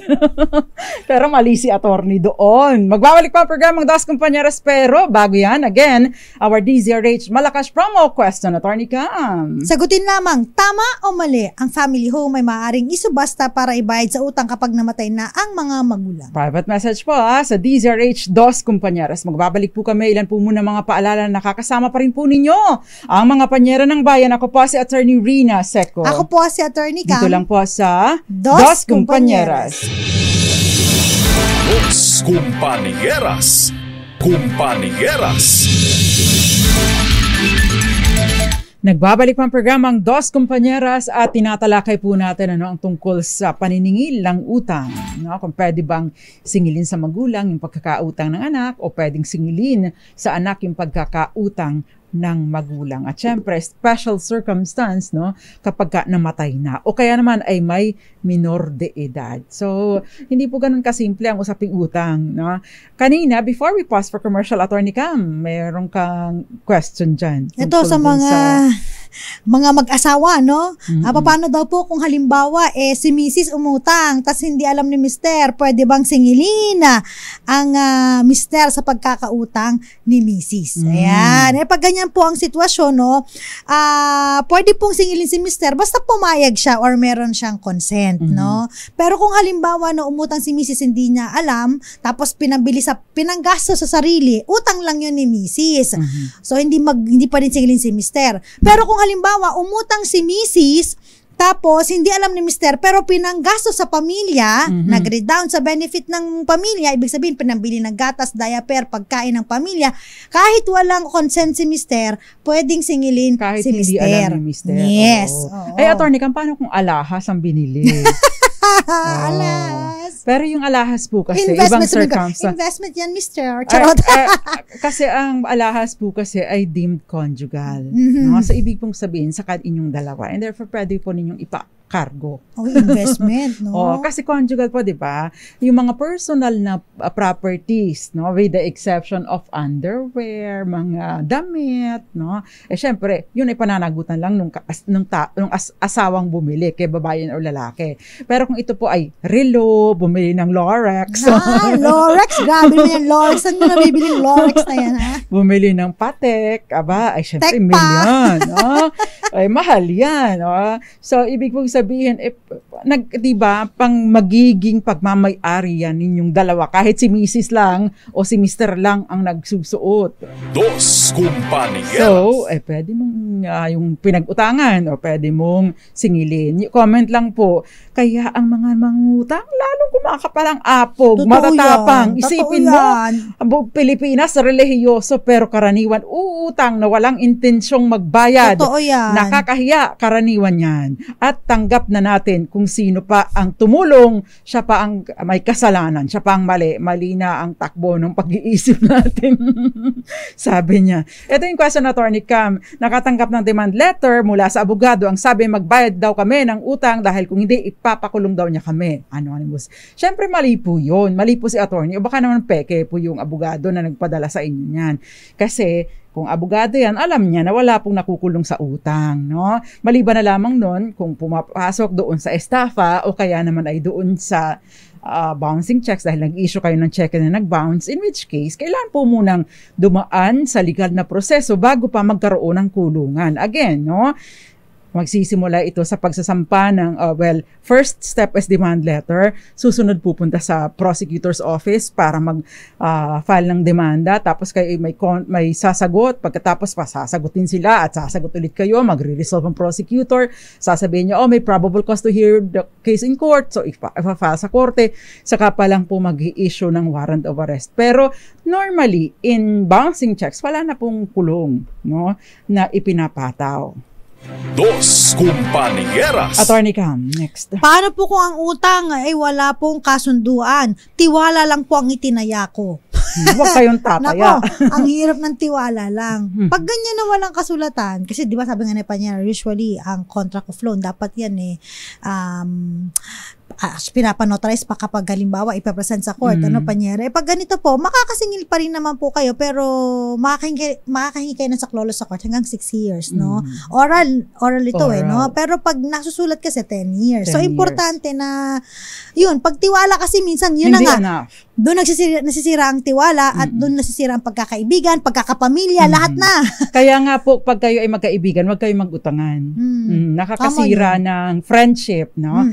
Pero mali si attorney doon. Magbabalik pa ang programang Dos Compañeras, pero bago yan, again, our DZRH Malakas promo question, Attorney Cam. Sagutin lamang, tama o mali ang family home ay maaaring isubasta para ibayad sa utang kapag namatay na ang mga magulang? Private message po sa DZRH Dos Compañeras. Magbabalik po kami. Ilan po muna mga paalala na nakakasama pa rin po ninyo ang mga panyera ng bayan. Ako po si Attorney Rina Seco. Ako po si Attorney Cam. Dito lang po sa Dos Compañeras. Dos Compañeras. Compañeras. Nagbabalik pa ang programang Dos Compañeras at tinatalakay po natin ang tungkol sa paniningil ng utang. No? Kung pwede bang singilin sa magulang yung pagkakautang ng anak o pwedeng singilin sa anak yung pagkakautang ng magulang. At syempre, special circumstance, no, kapag ka namatay na. O kaya naman ay may minor de edad. So, hindi po ganun kasimple ang usaping utang. No? Kanina, before we pause for commercial, Attorney Cam, mayroon kang question dyan. Ito sa mga mag-asawa, no? Paano daw po kung halimbawa si Mrs. umutang tas hindi alam ni Mr. pwede bang singilin ang Mr. sa pagkakautang ni Mrs. Ayan. Pag ganyan po ang sitwasyon, no? Pwede pong singilin si Mr. basta pumayag siya or meron siyang consent, no? Pero kung halimbawa na umutang si Mrs. hindi niya alam, tapos pinanggasto sa sarili, utang lang yun ni Mrs. So hindi pa rin singilin si Mr. Pero kung halimbawa, umutang si Mrs., tapos hindi alam ni Mr. pero pinanggasto sa pamilya, nag-redown sa benefit ng pamilya, ibig sabihin pinambili ng gatas, diaper, pagkain ng pamilya, kahit walang consent si Mr., pwedeng singilin kahit si Mr. Kahit hindi alam ni Mr. Yes. Ay, Attorney, paano kung alahas ang binili? Alas. Pero yung alahas po kasi, ibang circumstance. Investment yan, Mr. Charot. Kasi ang alahas po kasi ay deemed conjugal. No? So, ibig pong sabihin, sakad inyong dalawa. And therefore, pwede po ninyong ipa-cargo. Investment, no? Kasi conjugal po, di ba? Yung mga personal na properties, no? With the exception of underwear, mga damit, no? Syempre, yun ay pananagutan lang nung asawang bumili, kay babae o lalaki. Pero kung ito po ay relo, bumili ng Lorex. Lorex, grabe mo yan, Lorex. Saan mo nabibili yung Lorex na yan, ha? Bumili ng Patek, ay syempre, million. No? Ay, mahal yan. No? So, ibig pong sabihin, diba, pang magiging pagmamay-ari yan ninyong dalawa. Kahit si Mrs. lang o si Mr. lang ang nagsusuot. Dos Kumpanieras. So, pwede mong yung pinag-utangan o pwede mong singilin. Comment lang po. Kaya ang mga mangutang, lalong kumakapalang apog, Totoo matatapang. yan. Isipin Totoo mo, Pilipinas, relihiyoso pero karaniwan, uutang na walang intensyong magbayad. Totoo yan. Nakakahiya, karaniwan yan. At tanggap na natin kung sino pa ang tumulong, siya pa ang may kasalanan, siya pa ang mali. Mali na ang takbo ng pag-iisip natin. Sabi niya. Ito yung question na Attorney Cam, nakatanggap ng demand letter mula sa abogado. Ang sabi, magbayad daw kami ng utang dahil kung hindi, ipapakulong daw niya kami. Anonymous. Siyempre, mali po yun. Mali po si attorney. O baka naman peke po yung abogado na nagpadala sa inyo niyan. Kasi, kung abogado yan, alam niya na wala pong nakukulong sa utang, no? Maliban na lamang nun, kung pumapasok doon sa estafa o kaya naman ay doon sa bouncing checks dahil nag-issue kayo ng check na nag-bounce, in which case, kailangan po munang dumaan sa legal na proseso bago pa magkaroon ng kulungan. Again, no? Magsisimula ito sa pagsasampa ng, first step is demand letter. Susunod pupunta sa prosecutor's office para mag-file ng demanda. Tapos kayo may sasagot. Pagkatapos pa, sasagutin sila at sasagot ulit kayo. Magre-resolve ang prosecutor. Sasabihin niyo, may probable cause to hear the case in court. So, ipa-file sa korte. Saka pa lang po mag-i-issue ng warrant of arrest. Pero, normally, in bouncing checks, wala na pong kulong, no, na ipinapataw. Dos Kumpanieras. Attorney Cam, next. Paano po kung ang utang ay wala pong kasunduan? Tiwala lang po ang itinaya ko. Huwag kayong tataya. Nako, ang hirap ng tiwala lang. Pag ganyan na walang kasulatan, kasi di ba sabi nga ni Panyera, usually ang contract of loan, dapat yan pinapanotarize pa kapag halimbawa ipapresent sa court, Panyera. Pag ganito po, makakasingil pa rin naman po kayo, pero makakahingi kayo ng saklolo sa court hanggang 6 years, no? Oral ito no? Pero pag nasusulat kasi 10 years. 10 So, importante na, yun, pag tiwala kasi minsan, yun hindi na nga, enough. doon nasisira ang tiwala at doon nasisira ang pagkakaibigan, pagkakapamilya, lahat na. Kaya nga po, pag kayo ay magkaibigan, huwag kayong mag-utangan. Nakakasira ng friendship, no?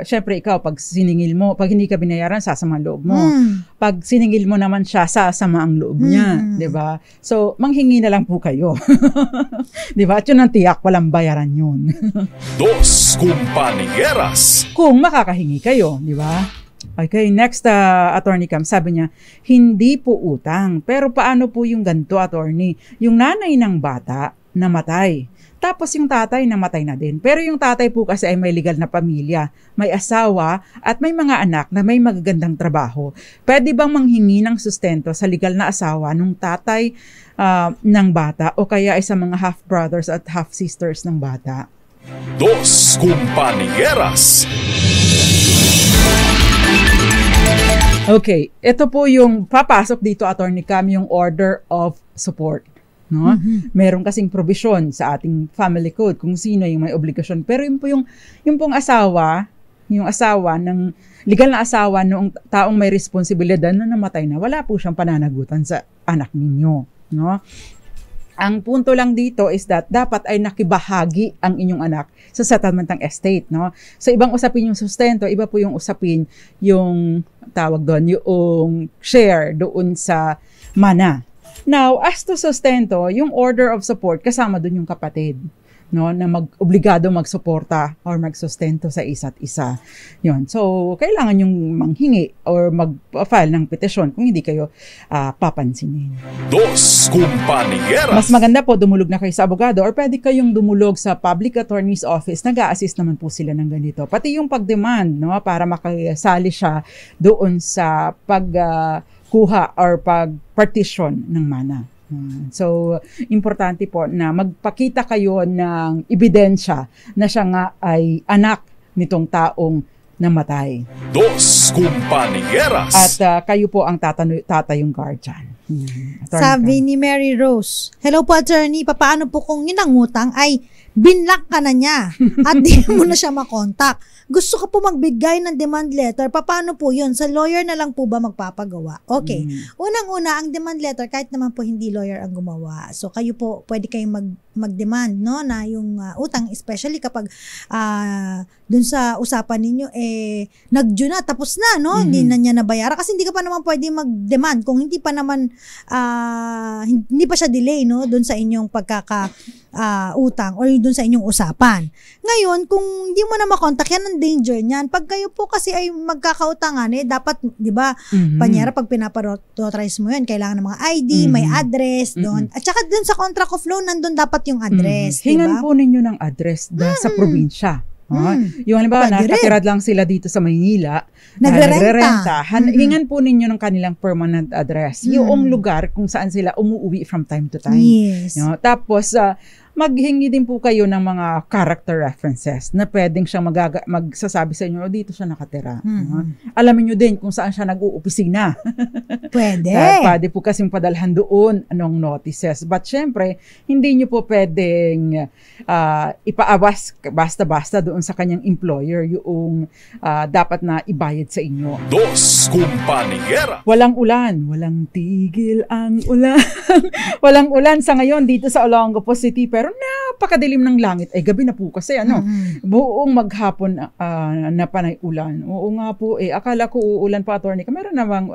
Syempre ikaw, pag siningil mo, pag hindi ka binayaran, sasama ang loob mo. Pag siningil mo naman siya, sasama ang loob niya. Diba? So, manghingi na lang po kayo. Diba? At yun ang tiyak, walang bayaran yun. Dos Kumpanieras. Kung makakahingi kayo, di ba? Okay, next, Attorney Cam, sabi niya, hindi po utang. Pero paano po yung ganito, attorney? Yung nanay ng bata, namatay. Tapos yung tatay, namatay na din. Pero yung tatay po kasi ay may legal na pamilya, may asawa, at may mga anak na may magagandang trabaho. Pwede bang manghingi ng sustento sa legal na asawa nung tatay ng bata o kaya ay sa mga half-brothers at half-sisters ng bata? Dos Kumpanieras. Okay, ito po yung papasok dito, Attorney Cam, yung order of support. No? Meron kasing provision sa ating family code kung sino yung may obligasyon. Pero yung pong asawa, yung asawa ng legal na asawa noong taong may responsibilidad na namatay na, wala po siyang pananagutan sa anak ninyo. No? Ang punto lang dito is that dapat ay nakibahagi ang inyong anak sa settlement ng estate, no? So ibang usapin yung sustento, iba po yung usapin yung tawag doon, yung share doon sa mana. Now, as to sustento, yung order of support kasama doon yung kapatid, no, na obligado magsuporta or magsustento sa isa't isa. Yun. So, kailangan yung manghingi or mag-file ng petisyon kung hindi kayo papansinin. Dos Kumpanieras. Mas maganda po dumulog na kayo sa abogado or pwede kayong dumulog sa public attorney's office. Nag-a-assist naman po sila ng ganito. Pati yung pag-demand, no, para makasali siya doon sa pagkuha or pag-partition ng mana. So, importante po na magpakita kayo ng ebidensya na siya nga ay anak nitong taong namatay. Dos Kumpanieras. At kayo po ang tatayong guardian. Sabi ni Mary Rose, hello po attorney, paano po kung yun ang utang ay binlock ka na niya at di mo na siya makontak. Gusto ka po magbigay ng demand letter, paano po yun? Sa lawyer na lang po ba magpapagawa? Okay. Unang-una, ang demand letter, kahit naman po hindi lawyer ang gumawa. So, kayo po, pwede kayong mag-demand, no, na yung utang, especially kapag dun sa usapan ninyo, nag-due na, tapos na, no? Hindi na niya nabayaran. Kasi hindi ka pa naman pwede mag-demand kung hindi pa naman, hindi pa siya delay, no, dun sa inyong utang or dun sa inyong usapan. Ngayon, kung hindi mo na makontak, yan ang danger niyan. Pag kayo po kasi ay magkakautangan, dapat, di ba, panyera, pag pinaparotarize mo yun, kailangan ng mga ID, may address doon. At saka dun sa contract of loan, nandun dapat yung address, di ba? Hingan po ninyo ng address sa probinsya. Yung halimbawa, nakatira lang sila dito sa Maynila, nagrerenta. Hingan po ninyo ng kanilang permanent address. Yung lugar kung saan sila umuwi from time to time. Yes. No? Tapos, maghingi din po kayo ng mga character references na pwedeng siyang magsasabi sa inyo, dito siya nakatira. Alamin nyo din kung saan siya nag-uopisina. Pwede. Pwede po kasing padalhan doon anong notices. But syempre, hindi nyo po pwedeng ipaawas basta-basta doon sa kanyang employer yung dapat na ibayad sa inyo. Dos Kumpanyera. Walang ulan, walang tigil ang ulan. Walang ulan sa ngayon dito sa Olongapo City, pero napakadilim ng langit. Gabi na po kasi, buong maghapon na panay ulan. Oo nga po, akala ko uulan pa, attorney. Meron na bang,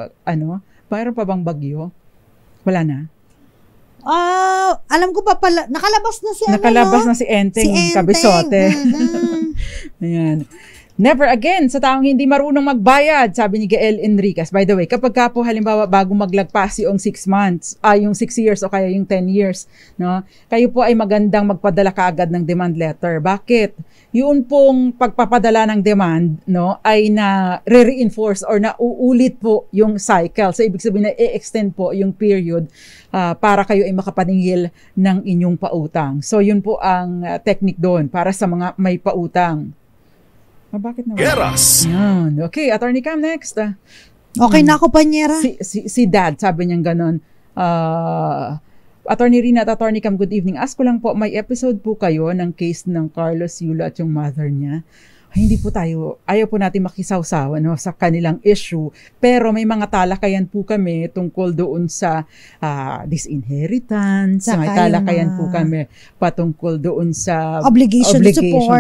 mayroon pa bang bagyo? Wala na? Alam ko pa pala, nakalabas na si Enteng Cabezote. Ayan. Never again sa taong hindi marunong magbayad, sabi ni Gael Enriquez. By the way, kapag ka po halimbawa bago maglagpas yung 6 months, yung 6 years o kaya yung 10 years, no? Kayo po ay magandang magpadala kaagad ng demand letter. Bakit? Yun pong pagpapadala ng demand, no, ay na re-reinforce or na uulit po yung cycle. So ibig sabihin na i-extend po yung period para kayo ay makapaningil ng inyong pautang. So yun po ang technique doon para sa mga may pautang. Bakit naman? Yeras. Yan. Okay, Attorney Cam, next. Okay na ako, Panyera. Si Dad, sabi niyang ganon. Attorney Rina at Attorney Cam, good evening. Ask ko lang po, may episode po kayo ng case ng Carlos Yulo at yung mother niya. Hindi po ayaw po natin makisawsaw sa kanilang issue. Pero may mga talakayan po kami tungkol doon sa disinheritance. May talakayan po kami patungkol doon sa obligation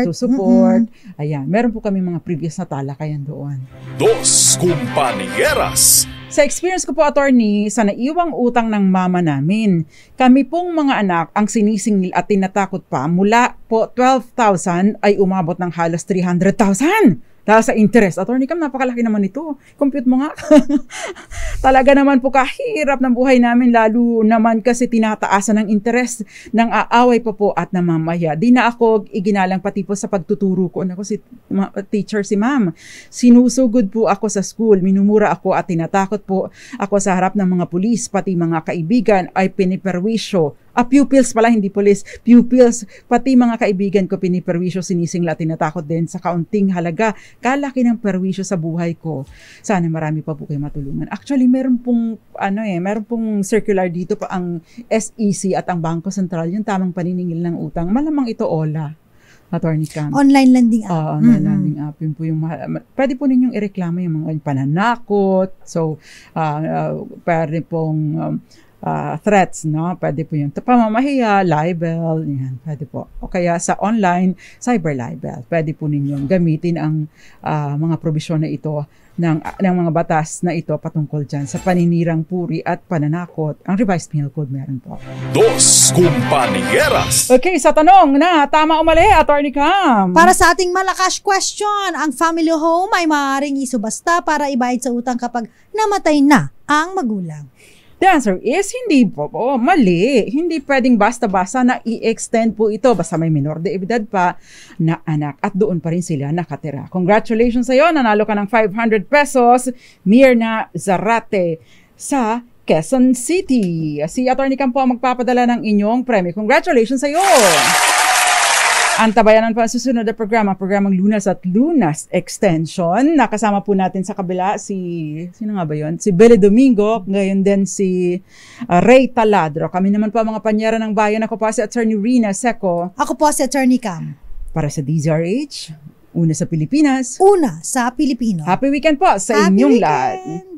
to support. Ayan, meron po kami mga previous na talakayan doon. Dos Kumpanieras. Sa experience ko po, attorney, sa naiwang utang ng mama namin, kami pong mga anak ang sinisingil at tinatakot pa mula po 12,000 ay umabot ng halos 300,000. Dahil sa interest. Attorney Cam, napakalaki naman ito. Compute mo nga. Talaga naman po kahirap ng buhay namin, lalo naman kasi tinataasan ng interest ng aaway pa po at namamaya. Di na ako iginalang pati po sa pagtuturo ko. Ako si teacher si ma'am. Sinusugod po ako sa school. Minumura ako at tinatakot po ako sa harap ng mga pulis, pati mga kaibigan ay piniperwisyo. Pupils pala, hindi police. Pupils, pati mga kaibigan ko piniperwisyo, sinisingla, tinatakot din sa kaunting halaga. Kalaki ng perwisyo sa buhay ko. Sana marami pa po kayo matulungan. Actually, meron pong circular dito pa ang SEC at ang Bangko Sentral, yung tamang paniningil ng utang. Malamang ito OLA. Attorney Cam. Online lending app. Online lending app. Yun po yung pwede po ninyong ireklamo yung mga pananakot. So, pwede pong threats, no? Pwede po yun. Pamamahiya, libel, yan, pwede po. O kaya sa online, cyber libel. Pwede po ninyong gamitin ang mga probisyon na ito ng mga batas na ito patungkol dyan sa paninirang puri at pananakot. Ang revised penal code meron po. Dos Kumpanieras. Okay, sa tanong na tama o mali, Attorney Cam. Para sa ating malakas question, ang family home ay maaaring isubasta para ibayad sa utang kapag namatay na ang magulang. The answer is hindi po. Mali. Hindi pwedeng basta-basta na i-extend po ito basta may minor de edad pa na anak at doon pa rin sila nakatira. Congratulations sa iyo. Nanalo ka ng 500 pesos. Mirna Zarate sa Quezon City. Si Attorney Cam po ang magpapadala ng inyong premyo. Congratulations sa iyo. Antabayanan po ang susunod na programang Lunas at Lunas Extension. Nakasama po natin sa kabila sino nga ba yun? Si Billy Domingo, ngayon din si Ray Taladro. Kami naman po mga panyera ng bayan. Ako po si Attorney Rina Seco. Ako po si Attorney Cam. Para sa DZRH, una sa Pilipinas. Una sa Pilipino. Happy weekend po sa inyong lahat.